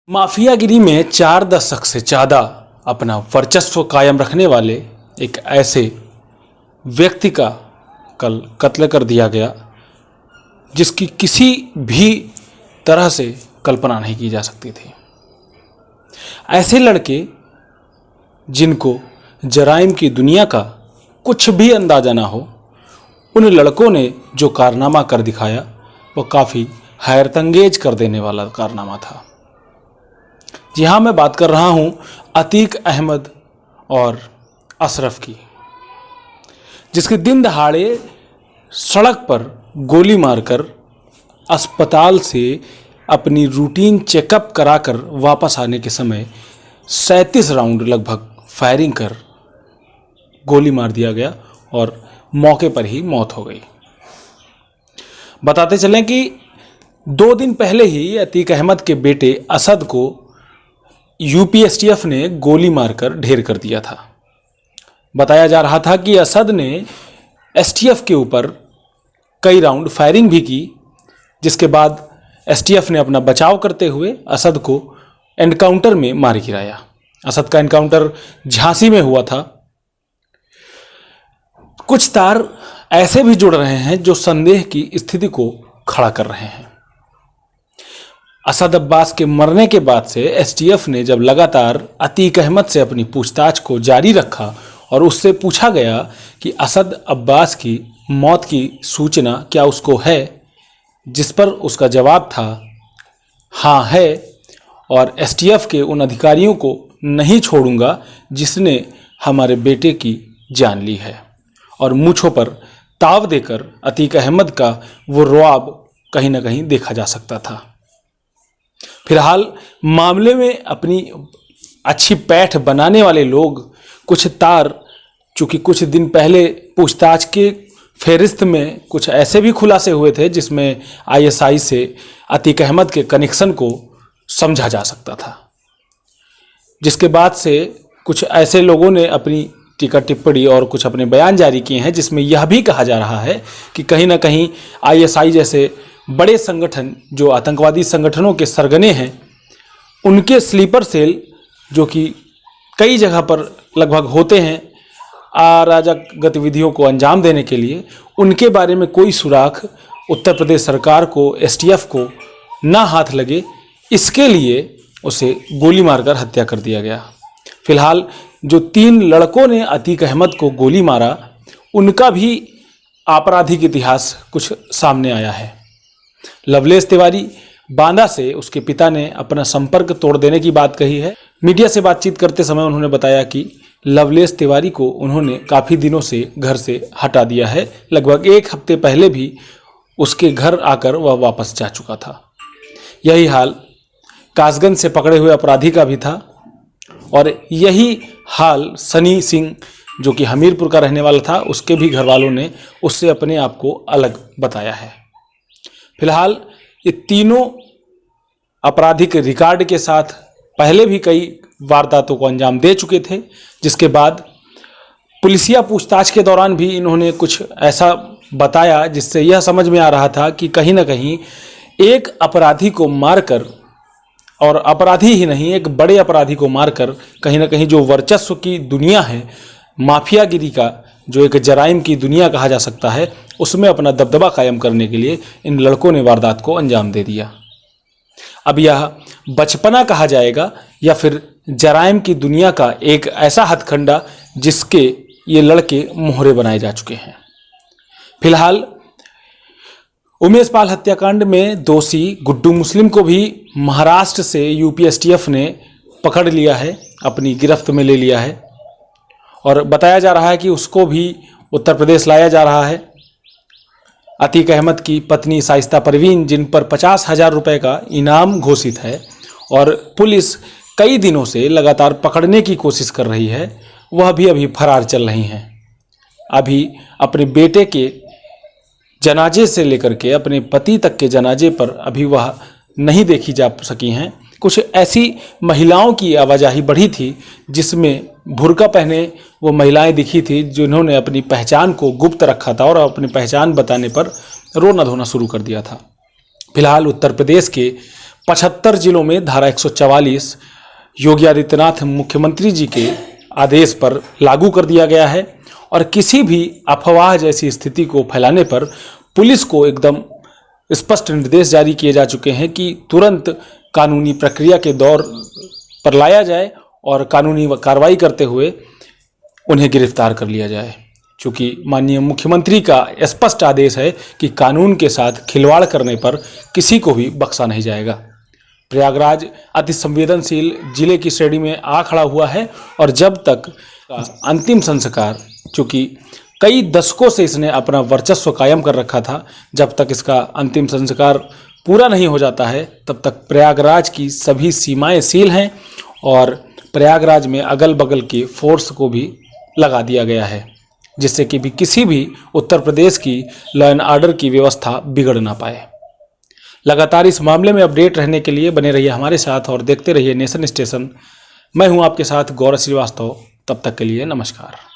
माफियागिरी में 4 दशक से ज़्यादा अपना वर्चस्व कायम रखने वाले एक ऐसे व्यक्ति का कल कत्ल कर दिया गया जिसकी किसी भी तरह से कल्पना नहीं की जा सकती थी। ऐसे लड़के जिनको जराइम की दुनिया का कुछ भी अंदाज़ा ना हो, उन लड़कों ने जो कारनामा कर दिखाया वो काफ़ी हैरतअंगेज कर देने वाला कारनामा था। जी हाँ, मैं बात कर रहा हूँ अतीक अहमद और अशरफ की, जिसके दिन दहाड़े सड़क पर गोली मारकर अस्पताल से अपनी रूटीन चेकअप कराकर वापस आने के समय 37 राउंड लगभग फायरिंग कर गोली मार दिया गया और मौके पर ही मौत हो गई। बताते चलें कि 2 दिन पहले ही अतीक अहमद के बेटे असद को यूपी एसटीएफ ने गोली मारकर ढेर कर दिया था। बताया जा रहा था कि असद ने एसटीएफ के ऊपर कई राउंड फायरिंग भी की, जिसके बाद एसटीएफ ने अपना बचाव करते हुए असद को एनकाउंटर में मार गिराया। असद का एनकाउंटर झांसी में हुआ था। कुछ तार ऐसे भी जुड़ रहे हैं जो संदेह की स्थिति को खड़ा कर रहे हैं। असद अब्बास के मरने के बाद से एसटीएफ ने जब लगातार अतीक अहमद से अपनी पूछताछ को जारी रखा और उससे पूछा गया कि असद अब्बास की मौत की सूचना क्या उसको है, जिस पर उसका जवाब था हाँ है, और एसटीएफ के उन अधिकारियों को नहीं छोड़ूंगा जिसने हमारे बेटे की जान ली है। और मूंछों पर ताव देकर अतीक अहमद का वो रुआब कहीं ना कहीं देखा जा सकता था। फिलहाल मामले में अपनी अच्छी पैठ बनाने वाले लोग कुछ तार, चूँकि कुछ दिन पहले पूछताछ के फहरिस्त में कुछ ऐसे भी खुलासे हुए थे जिसमें आईएसआई से अतीक अहमद के कनेक्शन को समझा जा सकता था, जिसके बाद से कुछ ऐसे लोगों ने अपनी टीका टिप्पणी और कुछ अपने बयान जारी किए हैं जिसमें यह भी कहा जा रहा है कि कहीं ना कहीं आईएसआई जैसे बड़े संगठन जो आतंकवादी संगठनों के सरगने हैं, उनके स्लीपर सेल जो कि कई जगह पर लगभग होते हैं अराजक गतिविधियों को अंजाम देने के लिए, उनके बारे में कोई सुराग उत्तर प्रदेश सरकार को, एसटीएफ को ना हाथ लगे, इसके लिए उसे गोली मारकर हत्या कर दिया गया। फिलहाल जो 3 लड़कों ने अतीक अहमद को गोली मारा, उनका भी आपराधिक इतिहास कुछ सामने आया है। लवलेश तिवारी बांदा से उसके पिता ने अपना संपर्क तोड़ देने की बात कही है। मीडिया से बातचीत करते समय उन्होंने बताया कि लवलेश तिवारी को उन्होंने काफ़ी दिनों से घर से हटा दिया है। लगभग 1 हफ्ते पहले भी उसके घर आकर वह वापस जा चुका था। यही हाल कासगंज से पकड़े हुए अपराधी का भी था और यही हाल सनी सिंह जो कि हमीरपुर का रहने वाला था, उसके भी घर वालों ने उससे अपने आप को अलग बताया है। फिलहाल ये तीनों आपराधिक रिकॉर्ड के साथ पहले भी कई वारदातों को अंजाम दे चुके थे, जिसके बाद पुलिसिया पूछताछ के दौरान भी इन्होंने कुछ ऐसा बताया जिससे यह समझ में आ रहा था कि कहीं ना कहीं एक अपराधी को मारकर, और अपराधी ही नहीं एक बड़े अपराधी को मारकर कहीं ना कहीं जो वर्चस्व की दुनिया है, माफियागिरी का जो एक जराइम की दुनिया कहा जा सकता है, उसमें अपना दबदबा कायम करने के लिए इन लड़कों ने वारदात को अंजाम दे दिया। अब यह बचपना कहा जाएगा या फिर जराइम की दुनिया का एक ऐसा हथकंडा जिसके ये लड़के मोहरे बनाए जा चुके हैं। फिलहाल उमेश पाल हत्याकांड में दोषी गुड्डू मुस्लिम को भी महाराष्ट्र से यूपी एसटीएफ ने पकड़ लिया है, अपनी गिरफ्त में ले लिया है और बताया जा रहा है कि उसको भी उत्तर प्रदेश लाया जा रहा है। अतीक अहमद की पत्नी शाइस्ता परवीन, जिन पर 50,000 रुपये का इनाम घोषित है और पुलिस कई दिनों से लगातार पकड़ने की कोशिश कर रही है, वह भी अभी फरार चल रही हैं। अभी अपने बेटे के जनाजे से लेकर के अपने पति तक के जनाजे पर अभी वह नहीं देखी जा सकी हैं। कुछ ऐसी महिलाओं की आवाजाही बढ़ी थी जिसमें बुर्का पहने वो महिलाएं दिखी थी जिन्होंने अपनी पहचान को गुप्त रखा था और अपनी पहचान बताने पर रोना धोना शुरू कर दिया था। फिलहाल उत्तर प्रदेश के 75 जिलों में धारा 144 योगी आदित्यनाथ मुख्यमंत्री जी के आदेश पर लागू कर दिया गया है और किसी भी अफवाह जैसी स्थिति को फैलाने पर पुलिस को एकदम स्पष्ट निर्देश जारी किए जा चुके हैं कि तुरंत कानूनी प्रक्रिया के दौर पर लाया जाए और कानूनी कार्रवाई करते हुए उन्हें गिरफ्तार कर लिया जाए। चूँकि माननीय मुख्यमंत्री का स्पष्ट आदेश है कि कानून के साथ खिलवाड़ करने पर किसी को भी बख्शा नहीं जाएगा। प्रयागराज अति संवेदनशील जिले की श्रेणी में आ खड़ा हुआ है और जब तक अंतिम संस्कार, चूँकि कई दशकों से इसने अपना वर्चस्व कायम कर रखा था, जब तक इसका अंतिम संस्कार पूरा नहीं हो जाता है तब तक प्रयागराज की सभी सीमाएं सील हैं और प्रयागराज में अगल बगल की फोर्स को भी लगा दिया गया है, जिससे कि भी किसी भी उत्तर प्रदेश की लॉ एंड ऑर्डर की व्यवस्था बिगड़ ना पाए। लगातार इस मामले में अपडेट रहने के लिए बने रहिए हमारे साथ और देखते रहिए नेशन स्टेशन। मैं हूं आपके साथ गौरव श्रीवास्तव। तब तक के लिए नमस्कार।